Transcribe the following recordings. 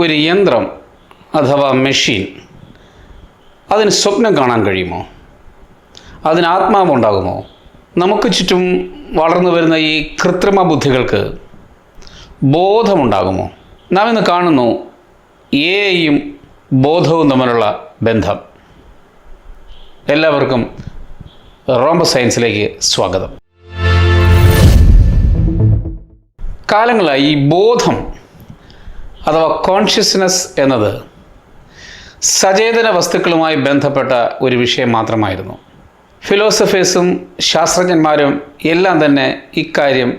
ഒരു യന്ത്രം അഥവാ മെഷീൻ അതിന് സ്വപ്നം കാണാൻ കഴിയുമോ? അതിന് ആത്മാവുണ്ടാകുമോ? നമുക്ക് ചുറ്റും വളർന്നു വരുന്ന ഈ കൃത്രിമ ബുദ്ധികൾക്ക് ബോധമുണ്ടാകുമോ? നാം ഇന്ന് കാണുന്നു എഐയും ബോധവും തമ്മിലുള്ള ബന്ധം. എല്ലാവർക്കും റോംബസ് സയൻസിലേക്ക് സ്വാഗതം. കാലങ്ങളായി ഈ ബോധം അഥവാ കോൺഷ്യസ്നെസ് എന്നത് സചേതന വസ്തുക്കളുമായി ബന്ധപ്പെട്ട ഒരു വിഷയം മാത്രമായിരുന്നു. ഫിലോസഫേഴ്സും ശാസ്ത്രജ്ഞന്മാരും എല്ലാം തന്നെ ഇക്കാര്യം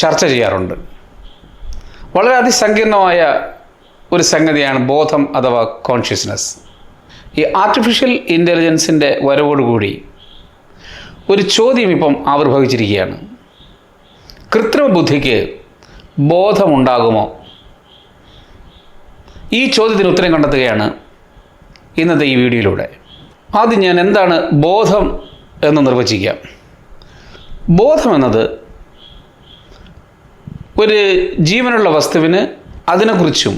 ചർച്ച ചെയ്യാറുണ്ട്. വളരെ അതിസങ്കീർണമായ ഒരു സംഗതിയാണ് ബോധം അഥവാ കോൺഷ്യസ്നെസ്. ഈ ആർട്ടിഫിഷ്യൽ ഇൻ്റലിജൻസിൻ്റെ വരവോടുകൂടി ഒരു ചോദ്യം ഇപ്പം ആവിർഭവിച്ചിരിക്കുകയാണ്. കൃത്രിമ ബുദ്ധിക്ക് ബോധമുണ്ടാകുമോ? ഈ ചോദ്യത്തിന് ഉത്തരം കണ്ടെത്തുകയാണ് ഇന്നത്തെ ഈ വീഡിയോയിലൂടെ. ആദ്യം ഞാൻ എന്താണ് ബോധം എന്ന് നിർവചിക്കാം. ബോധം എന്നത് ഒരു ജീവനുള്ള വസ്തുവിന് അതിനെക്കുറിച്ചും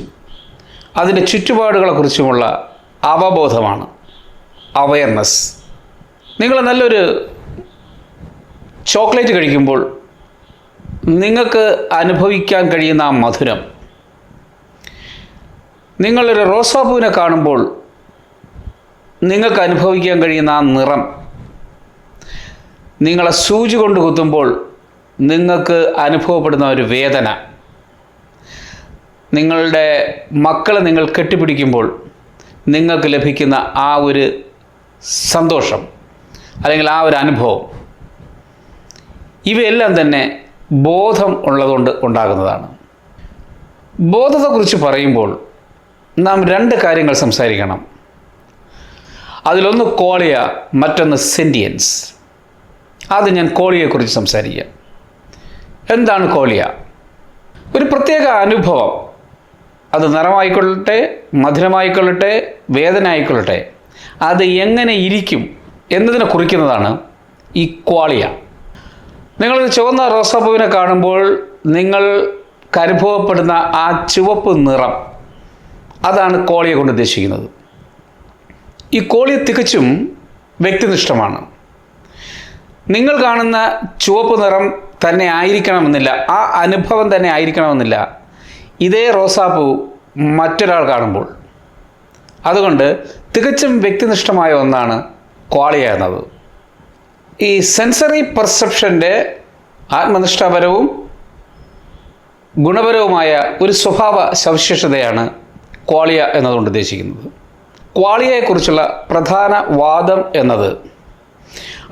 അതിൻ്റെ ചുറ്റുപാടുകളെക്കുറിച്ചുമുള്ള അവബോധമാണ്, അവയർനെസ്. നിങ്ങൾ നല്ലൊരു ചോക്ലേറ്റ് കഴിക്കുമ്പോൾ നിങ്ങൾക്ക് അനുഭവിക്കാൻ കഴിയുന്ന ആ മധുരം, നിങ്ങളൊരു റോസാപ്പൂവിനെ കാണുമ്പോൾ നിങ്ങൾക്ക് അനുഭവിക്കാൻ കഴിയുന്ന ആ നിറം, നിങ്ങളെ സൂചി കൊണ്ട് കുത്തുമ്പോൾ നിങ്ങൾക്ക് അനുഭവപ്പെടുന്ന ഒരു വേദന, നിങ്ങളുടെ മക്കളെ നിങ്ങൾ കെട്ടിപ്പിടിക്കുമ്പോൾ നിങ്ങൾക്ക് ലഭിക്കുന്ന ആ ഒരു സന്തോഷം അല്ലെങ്കിൽ ആ ഒരു അനുഭവം, ഇവയെല്ലാം തന്നെ ബോധം ഉള്ളതുകൊണ്ട് ഉണ്ടാകുന്നതാണ്. ബോധത്തെക്കുറിച്ച് പറയുമ്പോൾ നാം രണ്ട് കാര്യങ്ങൾ സംസാരിക്കണം. അതിലൊന്ന് ക്വാളിയ, മറ്റൊന്ന് സെൻറ്റിയൻസ്. ആദ്യം ഞാൻ ക്വാളിയെക്കുറിച്ച് സംസാരിക്കാം. എന്താണ് ക്വാളിയ? ഒരു പ്രത്യേക അനുഭവം, അത് നിറമായിക്കൊള്ളട്ടെ, മധുരമായിക്കൊള്ളട്ടെ, വേദന ആയിക്കൊള്ളട്ടെ, അത് എങ്ങനെ ഇരിക്കും എന്നതിനെ കുറിക്കുന്നതാണ് ഈ ക്വാളിയ. നിങ്ങളൊരു ചുവന്ന റോസാപ്പൂവിനെ കാണുമ്പോൾ നിങ്ങൾക്ക് അനുഭവപ്പെടുന്ന ആ ചുവപ്പ് നിറം, അതാണ് ക്വാളിയ കൊണ്ട് ഉദ്ദേശിക്കുന്നത്. ഈ ക്വാളിയ തികച്ചും വ്യക്തിനിഷ്ഠമാണ്. നിങ്ങൾ കാണുന്ന ചുവപ്പ് നിറം തന്നെ ആയിരിക്കണമെന്നില്ല, ആ അനുഭവം തന്നെ ആയിരിക്കണമെന്നില്ല ഇതേ റോസാപ്പൂ മറ്റൊരാൾ കാണുമ്പോൾ. അതുകൊണ്ട് തികച്ചും വ്യക്തിനിഷ്ഠമായ ഒന്നാണ് ക്വാളിയ എന്നത്. ഈ സെൻസറി പെർസെപ്ഷൻ്റെ ആത്മനിഷ്ഠാപരവും ഗുണപരവുമായ ഒരു സ്വഭാവ സവിശേഷതയാണ് ക്വാളിയ എന്നതുകൊണ്ട് ഉദ്ദേശിക്കുന്നത്. ക്വാളിയയെക്കുറിച്ചുള്ള പ്രധാന വാദം എന്നത്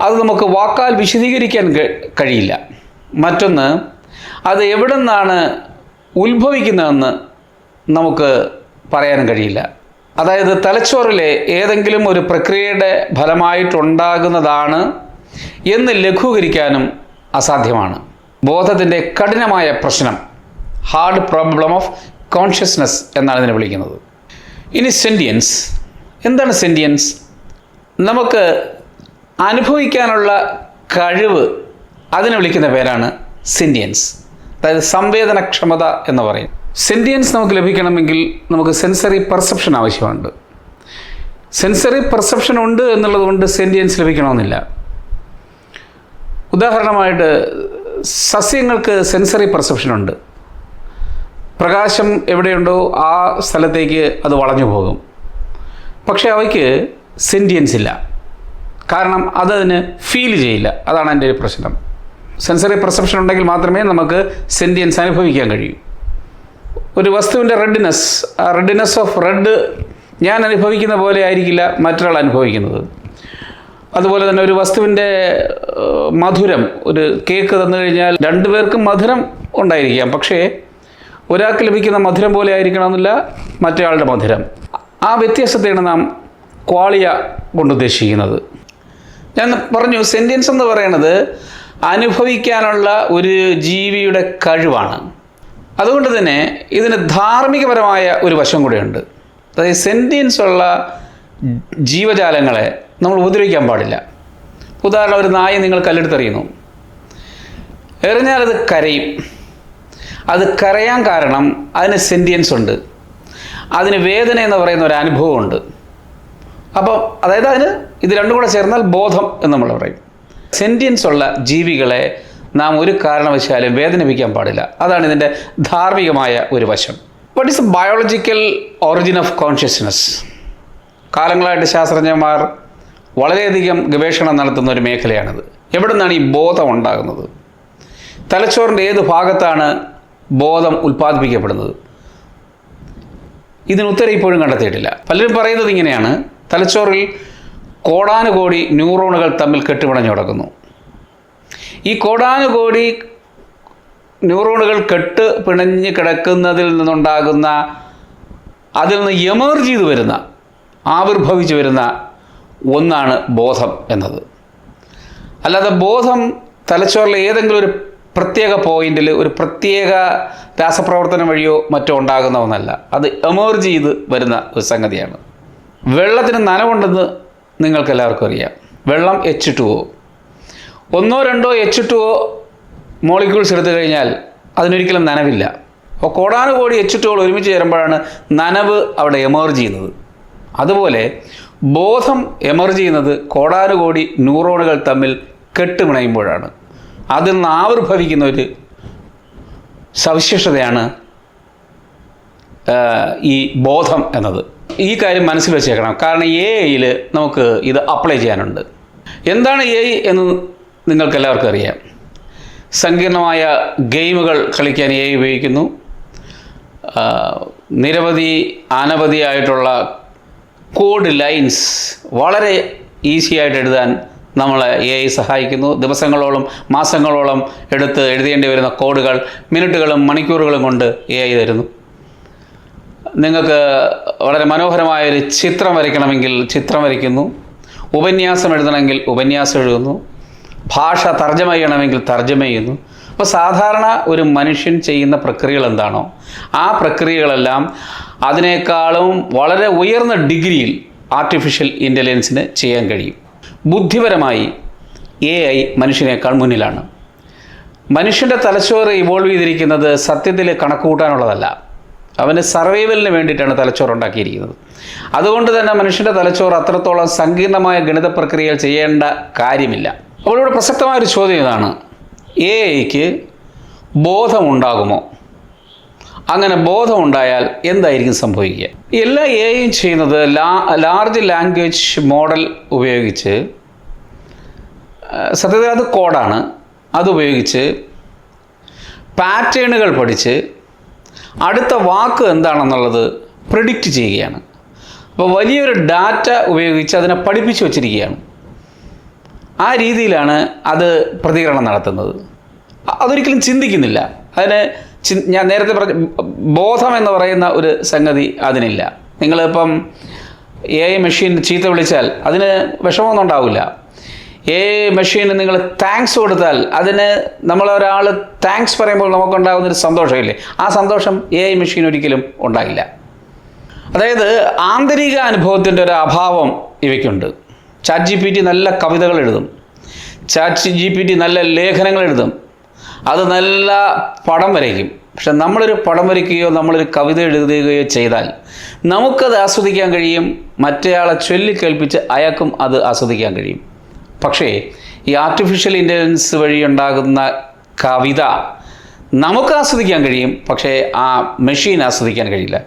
അത് നമുക്ക് വാക്കാൽ വിശദീകരിക്കാൻ കഴിയില്ല. മറ്റൊന്ന്, അത് എവിടെ നിന്നാണ് ഉത്ഭവിക്കുന്നതെന്ന് നമുക്ക് പറയാനും കഴിയില്ല. അതായത് തലച്ചോറിലെ ഏതെങ്കിലും ഒരു പ്രക്രിയയുടെ ഫലമായിട്ടുണ്ടാകുന്നതാണ് എന്ന് ലഘൂകരിക്കാനും അസാധ്യമാണ്. ബോധത്തിൻ്റെ കഠിനമായ പ്രശ്നം, ഹാർഡ് പ്രോബ്ലം ഓഫ് കോൺഷ്യസ്നെസ് എന്നാണ് ഇതിനെ വിളിക്കുന്നത്. ഇനി സെൻറ്റിയൻസ്. എന്താണ് സെൻറ്റിയൻസ്? നമുക്ക് അനുഭവിക്കാനുള്ള കഴിവ്, അതിനെ വിളിക്കുന്ന പേരാണ് സെൻറ്റിയൻസ്. അതായത് സംവേദനക്ഷമത എന്ന് പറയും. സെൻറ്റിയൻസ് നമുക്ക് ലഭിക്കണമെങ്കിൽ നമുക്ക് സെൻസറി പെർസെപ്ഷൻ ആവശ്യമുണ്ട്. സെൻസറി പെർസെപ്ഷൻ ഉണ്ട് എന്നുള്ളത് കൊണ്ട് സെൻറ്റിയൻസ് ലഭിക്കണമെന്നില്ല. ഉദാഹരണമായിട്ട് സസ്യങ്ങൾക്ക് സെൻസറി പെർസെപ്ഷൻ ഉണ്ട്. പ്രകാശം എവിടെയുണ്ടോ ആ സ്ഥലത്തേക്ക് അത് വളഞ്ഞു പോകും. പക്ഷേ അവയ്ക്ക് സെൻറ്റിയൻസ് ഇല്ല. കാരണം അതതിന് ഫീൽ ചെയ്യില്ല. അതാണ് എൻ്റെ ഒരു പ്രശ്നം. സെൻസറി പെർസെപ്ഷൻ ഉണ്ടെങ്കിൽ മാത്രമേ നമുക്ക് സെൻറ്റിയൻസ് അനുഭവിക്കാൻ കഴിയൂ. ഒരു വസ്തുവിൻ്റെ റെഡ്നെസ് ഓഫ് റെഡ് ഞാൻ അനുഭവിക്കുന്ന പോലെ ആയിരിക്കില്ല മറ്റൊരാൾ അനുഭവിക്കുന്നത്. അതുപോലെ തന്നെ ഒരു വസ്തുവിൻ്റെ മധുരം, ഒരു കേക്ക് തന്നു കഴിഞ്ഞാൽ രണ്ടുപേർക്കും മധുരം ഉണ്ടായിരിക്കാം, പക്ഷേ ഒരാൾക്ക് ലഭിക്കുന്ന മധുരം പോലെ ആയിരിക്കണമെന്നില്ല മറ്റൊരാളുടെ മധുരം. ആ വ്യത്യാസത്തെയാണ് നാം ക്വാളിയ കൊണ്ട് ഉദ്ദേശിക്കുന്നത്. ഞാൻ പറഞ്ഞു, സെൻറ്റിയൻസ് എന്ന് പറയുന്നത് അനുഭവിക്കാനുള്ള ഒരു ജീവിയുടെ കഴിവാണ്. അതുകൊണ്ട് തന്നെ ഇതിന് ധാർമ്മികപരമായ ഒരു വശം കൂടെയുണ്ട്. അതായത് സെൻറ്റിയൻസ് ഉള്ള ജീവജാലങ്ങളെ നമ്മൾ ഉപദ്രവിക്കാൻ പാടില്ല. ഉദാഹരണം, ഒരു നായ നിങ്ങൾ കല്ലെടുത്തെറിയുന്നു, എറിഞ്ഞാൽ അത് കരയും. അത് കരയാൻ കാരണം അതിന് സെൻറ്റിയൻസ് ഉണ്ട്, അതിന് വേദന എന്ന് പറയുന്ന ഒരു അനുഭവമുണ്ട്. അപ്പോൾ അതായത് അതിന് ഇത് രണ്ടും കൂടെ ചേർന്നാൽ ബോധം എന്ന് നമ്മൾ പറയും. സെൻറ്റിയൻസ് ഉള്ള ജീവികളെ നാം ഒരു കാരണവശാലും വേദനിപ്പിക്കാൻ പാടില്ല. അതാണ് ഇതിൻ്റെ ധാർമ്മികമായ ഒരു വശം. What is the biological origin of consciousness? കാലങ്ങളായിട്ട് ശാസ്ത്രജ്ഞന്മാർ വളരെയധികം ഗവേഷണം നടത്തുന്ന ഒരു മേഖലയാണിത്. എവിടെ നിന്നാണ് ഈ ബോധം ഉണ്ടാകുന്നത്? തലച്ചോറിൻ്റെ ഏത് ഭാഗത്താണ് ബോധം ഉൽപ്പാദിപ്പിക്കപ്പെടുന്നത്? ഇതിന് ഉത്തരം ഇപ്പോഴും കണ്ടെത്തിയിട്ടില്ല. പലരും പറയുന്നത് ഇങ്ങനെയാണ്: തലച്ചോറിൽ കോടാനുകോടി ന്യൂറോണുകൾ തമ്മിൽ കെട്ടുപിണഞ്ഞു കിടക്കുന്നു. ഈ കോടാനുകോടി ന്യൂറോണുകൾ കെട്ട് പിണഞ്ഞ് കിടക്കുന്നതിൽ നിന്നുണ്ടാകുന്ന, അതിൽ നിന്ന് എമർജ് ചെയ്ത് വരുന്ന, ആവിർഭവിച്ചു വരുന്ന ഒന്നാണ് ബോധം എന്നത്. അല്ലാതെ ബോധം തലച്ചോറിലെ ഏതെങ്കിലും ഒരു പ്രത്യേക പോയിന്റിൽ ഒരു പ്രത്യേക രാസപ്രവർത്തനം വഴിയോ മറ്റോ ഉണ്ടാകുന്ന ഒന്നല്ല. അത് എമർജ് ചെയ്ത് വരുന്ന ഒരു സംഗതിയാണ്. വെള്ളത്തിന് നനവുണ്ടെന്ന് നിങ്ങൾക്കെല്ലാവർക്കും അറിയാം. വെള്ളം H2O, ഒന്നോ രണ്ടോ H2O മോളിക്യൂൾസ് എടുത്തു കഴിഞ്ഞാൽ അതിനൊരിക്കലും നനവില്ല. അപ്പോൾ കോടാനുകോടി H2O ഒരുമിച്ച് ചേരുമ്പോഴാണ് നനവ് അവിടെ എമർജ് ചെയ്യുന്നത്. അതുപോലെ ബോധം എമർജ് ചെയ്യുന്നത് കോടാനുകോടി ന്യൂറോണുകൾ തമ്മിൽ കെട്ടുപിണയുമ്പോഴാണ്. അതിൽ നിന്ന് ആവിർഭവിക്കുന്ന ഒരു സവിശേഷതയാണ് ഈ ബോധം എന്നത്. ഈ കാര്യം മനസ്സിൽ വെച്ചേക്കണം. കാരണം AI-യിൽ നമുക്ക് ഇത് അപ്ലൈ ചെയ്യാനുണ്ട്. എന്താണ് AI എന്ന് നിങ്ങൾക്കെല്ലാവർക്കും അറിയാം. സങ്കീർണമായ ഗെയിമുകൾ കളിക്കാൻ AI ഉപയോഗിക്കുന്നു. അനവധിയായിട്ടുള്ള കോഡ് ലൈൻസ് വളരെ ഈസി ആയിട്ട് എഴുതാൻ നമ്മളെ AI സഹായിക്കുന്നു. ദിവസങ്ങളോളം മാസങ്ങളോളം എടുത്ത് എഴുതേണ്ടി വരുന്ന കോഡുകൾ മിനിറ്റുകളും മണിക്കൂറുകളും കൊണ്ട് AI തരുന്നു. നിങ്ങൾക്ക് വളരെ മനോഹരമായൊരു ചിത്രം വരയ്ക്കണമെങ്കിൽ ചിത്രം വരയ്ക്കുന്നു. ഉപന്യാസം എഴുതണമെങ്കിൽ ഉപന്യാസം എഴുതുന്നു. ഭാഷ തർജ്ജമ ചെയ്യണമെങ്കിൽ തർജ്ജമ ചെയ്യുന്നു. അപ്പോൾ സാധാരണ ഒരു മനുഷ്യൻ ചെയ്യുന്ന പ്രക്രിയകൾ എന്താണോ ആ പ്രക്രിയകളെല്ലാം അതിനേക്കാളും വളരെ ഉയർന്ന ഡിഗ്രിയിൽ ആർട്ടിഫിഷ്യൽ ഇൻ്റലിജൻസിന് ചെയ്യാൻ കഴിയും. ബുദ്ധിപരമായി AI മനുഷ്യനേക്കാൾ മുന്നിലാണ്. മനുഷ്യൻ്റെ തലച്ചോറ് ഇവോൾവ് ചെയ്തിരിക്കുന്നത് സത്യത്തിൽ കണക്ക് കൂട്ടാനുള്ളതല്ല. അവന് സർവൈവലിന് വേണ്ടിയിട്ടാണ് തലച്ചോറ് ഉണ്ടാക്കിയിരിക്കുന്നത്. അതുകൊണ്ട് തന്നെ മനുഷ്യൻ്റെ തലച്ചോറ് അത്രത്തോളം സങ്കീർണമായ ഗണിത പ്രക്രിയകൾ ചെയ്യേണ്ട കാര്യമില്ല. അപ്പോൾ ഇവിടെ പ്രസക്തമായൊരു ചോദ്യം ഇതാണ്: AI-ക്ക് ബോധമുണ്ടാകുമോ? അങ്ങനെ ബോധമുണ്ടായാൽ എന്തായിരിക്കും സംഭവിക്കുക? എല്ലാ AI-യും ചെയ്യുന്നത് ലാർജ് ലാംഗ്വേജ് മോഡൽ ഉപയോഗിച്ച്, സത്യത്തിൽ അത് കോഡാണ്, അതുപയോഗിച്ച് പാറ്റേണുകൾ പഠിച്ച് അടുത്ത വാക്ക് എന്താണെന്നുള്ളത് പ്രിഡിക്റ്റ് ചെയ്യുകയാണ്. അപ്പോൾ വലിയൊരു ഡാറ്റ ഉപയോഗിച്ച് അതിനെ പഠിപ്പിച്ചു വച്ചിരിക്കുകയാണ്. ആ രീതിയിലാണ് അത് പ്രതികരണം നടത്തുന്നത്. അതൊരിക്കലും ചിന്തിക്കുന്നില്ല. അതിന് ഞാൻ നേരത്തെ പറഞ്ഞ ബോധം എന്ന് പറയുന്ന ഒരു സംഗതി അതിനില്ല. നിങ്ങളിപ്പം AI മെഷീൻ ചീത്ത വിളിച്ചാൽ അതിന് വിഷമമൊന്നും ഉണ്ടാവില്ല. AI മെഷീന് നിങ്ങൾ താങ്ക്സ് കൊടുത്താൽ അതിന് നമ്മളൊരാൾ താങ്ക്സ് പറയുമ്പോൾ നമുക്കുണ്ടാകുന്നൊരു സന്തോഷമില്ലേ, ആ സന്തോഷം AI മെഷീൻ ഒരിക്കലും ഉണ്ടാകില്ല. അതായത് ആന്തരിക അനുഭവത്തിൻ്റെ ഒരു അഭാവം ഇവയ്ക്കുണ്ട്. ChatGPT നല്ല കവിതകൾ എഴുതും, ChatGPT നല്ല ലേഖനങ്ങൾ എഴുതും, അത് നല്ല പടം വരയ്ക്കും. പക്ഷെ നമ്മളൊരു പടം വരയ്ക്കുകയോ നമ്മളൊരു കവിത എഴുതുകയോ ചെയ്താൽ നമുക്കത് ആസ്വദിക്കാൻ കഴിയും, മറ്റേയാളെ ചൊല്ലിക്കേൾപ്പിച്ച് അയാൾക്കും അത് ആസ്വദിക്കാൻ കഴിയും. പക്ഷേ ഈ ആർട്ടിഫിഷ്യൽ ഇൻ്റലിജൻസ് വഴി ഉണ്ടാകുന്ന കവിത നമുക്ക് ആസ്വദിക്കാൻ കഴിയും, പക്ഷേ ആ മെഷീൻ ആസ്വദിക്കാൻ കഴിയില്ല.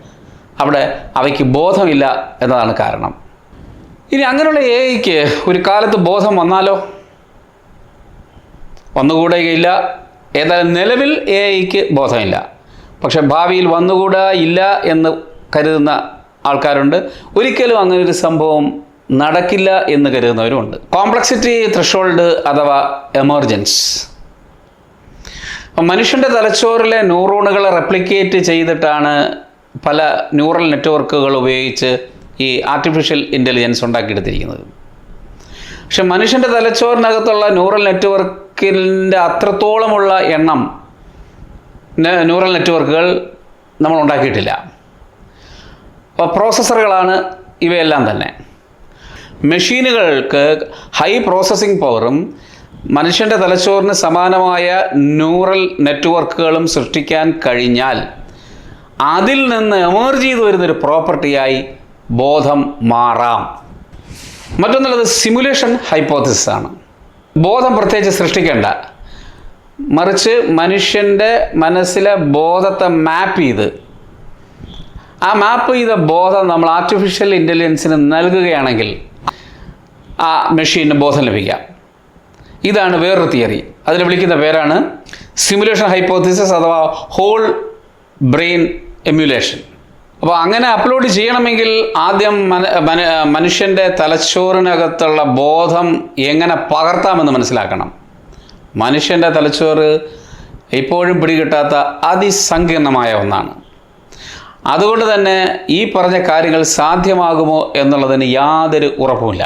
അവിടെ അവയ്ക്ക് ബോധമില്ല എന്നതാണ് കാരണം. ഇനി അങ്ങനെയുള്ള AI-ക്ക് ഒരു കാലത്ത് ബോധം വന്നാലോ? വന്നുകൂടുകയില്ല. ഏതായാലും നിലവിൽ AI-ക്ക് ബോധമില്ല. പക്ഷെ ഭാവിയിൽ വന്നുകൂടാ ഇല്ല എന്ന് കരുതുന്ന ആൾക്കാരുണ്ട്. ഒരിക്കലും അങ്ങനൊരു സംഭവം നടക്കില്ല എന്ന് കരുതുന്നവരുമുണ്ട്. കോംപ്ലക്സിറ്റി ത്രെഷോൾഡ് അഥവാ എമർജൻസ്. മനുഷ്യൻ്റെ തലച്ചോറിലെ ന്യൂറോണുകളെ റെപ്ലിക്കേറ്റ് ചെയ്തിട്ടാണ് പല ന്യൂറൽ നെറ്റ്വർക്കുകൾ ഉപയോഗിച്ച് ഈ ആർട്ടിഫിഷ്യൽ ഇൻ്റലിജൻസ് ഉണ്ടാക്കിയെടുത്തിരിക്കുന്നത്. പക്ഷെ മനുഷ്യൻ്റെ തലച്ചോറിനകത്തുള്ള ന്യൂറൽ നെറ്റ്വർക്കിൻ്റെ അത്രത്തോളമുള്ള എണ്ണം ന്യൂറൽ നെറ്റ്വർക്കുകൾ നമ്മൾ ഉണ്ടാക്കിയിട്ടില്ല. അപ്പോൾ പ്രോസസ്സറുകളാണ് ഇവയെല്ലാം തന്നെ. മെഷീനുകൾക്ക് ഹൈ പ്രോസസ്സിംഗ് പവറും മനുഷ്യൻ്റെ തലച്ചോറിന് സമാനമായ ന്യൂറൽ നെറ്റ്വർക്കുകളും സൃഷ്ടിക്കാൻ കഴിഞ്ഞാൽ അതിൽ നിന്ന് എമർജ് ചെയ്ത് വരുന്നൊരു പ്രോപ്പർട്ടിയായി ബോധം മാറാം. മറ്റൊന്നുള്ളത് സിമുലേഷൻ ഹൈപ്പോത്തിസിസ് ആണ്. ബോധം പ്രത്യേകിച്ച് സൃഷ്ടിക്കേണ്ട, മറിച്ച് മനുഷ്യൻ്റെ മനസ്സിലെ ബോധത്തെ മാപ്പ് ചെയ്ത് ആ മാപ്പ് ചെയ്ത ബോധം നമ്മൾ ആർട്ടിഫിഷ്യൽ ഇൻ്റലിജൻസിന് നൽകുകയാണെങ്കിൽ ആ മെഷീന് ബോധം ലഭിക്കാം. ഇതാണ് വേറൊരു തിയറി. അതിനെ വിളിക്കുന്ന പേരാണ് സിമുലേഷൻ ഹൈപ്പോത്തിസിസ് അഥവാ ഹോൾ ബ്രെയിൻ എമ്യുലേഷൻ. അപ്പോൾ അങ്ങനെ അപ്ലോഡ് ചെയ്യണമെങ്കിൽ ആദ്യം മനുഷ്യൻ്റെ തലച്ചോറിനകത്തുള്ള ബോധം എങ്ങനെ പകർത്താമെന്ന് മനസ്സിലാക്കണം. മനുഷ്യൻ്റെ തലച്ചോറ് ഇപ്പോഴും പിടികിട്ടാത്ത അതിസങ്കീർണമായ ഒന്നാണ്. അതുകൊണ്ട് തന്നെ ഈ പറഞ്ഞ കാര്യങ്ങൾ സാധ്യമാകുമോ എന്നുള്ളതിന് യാതൊരു ഉറപ്പുമില്ല.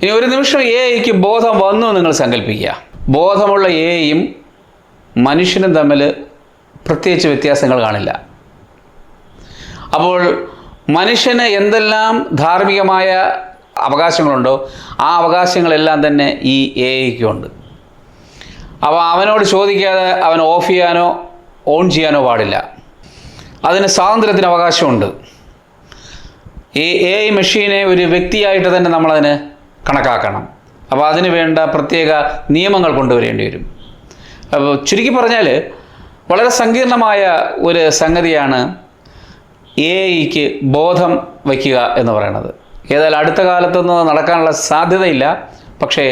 ഇനി ഒരു നിമിഷം എഐക്ക് ബോധം വന്നു നിങ്ങൾ സങ്കല്പിക്കുക. ബോധമുള്ള എഐയും മനുഷ്യനും തമ്മിൽ പ്രത്യേകിച്ച് വ്യത്യാസങ്ങൾ കാണില്ല. അപ്പോൾ മനുഷ്യന് എന്തെല്ലാം ധാർമ്മികമായ അവകാശങ്ങളുണ്ടോ ആ അവകാശങ്ങളെല്ലാം തന്നെ ഈ എഐക്കുണ്ട്. അപ്പോൾ അവനോട് ചോദിക്കാതെ അവൻ ഓഫ് ചെയ്യാനോ ഓൺ ചെയ്യാനോ പാടില്ല. അതിന് സ്വാതന്ത്ര്യത്തിന് അവകാശമുണ്ട്. ഈ എഐ മെഷീനെ ഒരു വ്യക്തിയായിട്ട് തന്നെ നമ്മളതിന് കണക്കാക്കണം. അപ്പോൾ അതിന് വേണ്ട പ്രത്യേക നിയമങ്ങൾ കൊണ്ടുവരേണ്ടി വരും. അപ്പോൾ ചുരുക്കി പറഞ്ഞാൽ വളരെ സങ്കീർണമായ ഒരു സംഗതിയാണ് എഐക്ക് ബോധം വയ്ക്കുക എന്ന് പറയുന്നത്. ഏതായാലും അടുത്ത കാലത്തൊന്നും നടക്കാനുള്ള സാധ്യതയില്ല. പക്ഷേ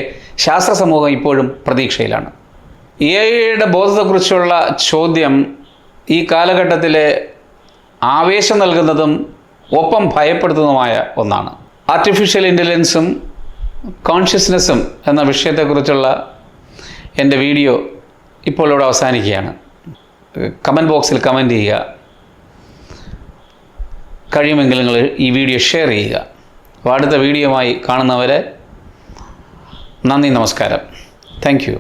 ശാസ്ത്ര സമൂഹം ഇപ്പോഴും പ്രതീക്ഷയിലാണ്. എഐയുടെ ബോധത്തെക്കുറിച്ചുള്ള ചോദ്യം ഈ കാലഘട്ടത്തിലെ ആവേശം നൽകുന്നതും ഒപ്പം ഭയപ്പെടുത്തുന്നതുമായ ഒന്നാണ്. ആർട്ടിഫിഷ്യൽ ഇൻ്റലിജൻസും കോൺഷ്യസ്നെസ്സും എന്ന വിഷയത്തെക്കുറിച്ചുള്ള എൻ്റെ വീഡിയോ ഇപ്പോൾ ഇവിടെ അവസാനിക്കുകയാണ്. കമൻറ്റ് ബോക്സിൽ കമൻറ്റ് ചെയ്യുക. കഴിയുമെങ്കിൽ നിങ്ങൾ ഈ വീഡിയോ ഷെയർ ചെയ്യുക. അപ്പോൾ അടുത്ത വീഡിയോയുമായി കാണുന്നവരെ നന്ദി, നമസ്കാരം. Thank you.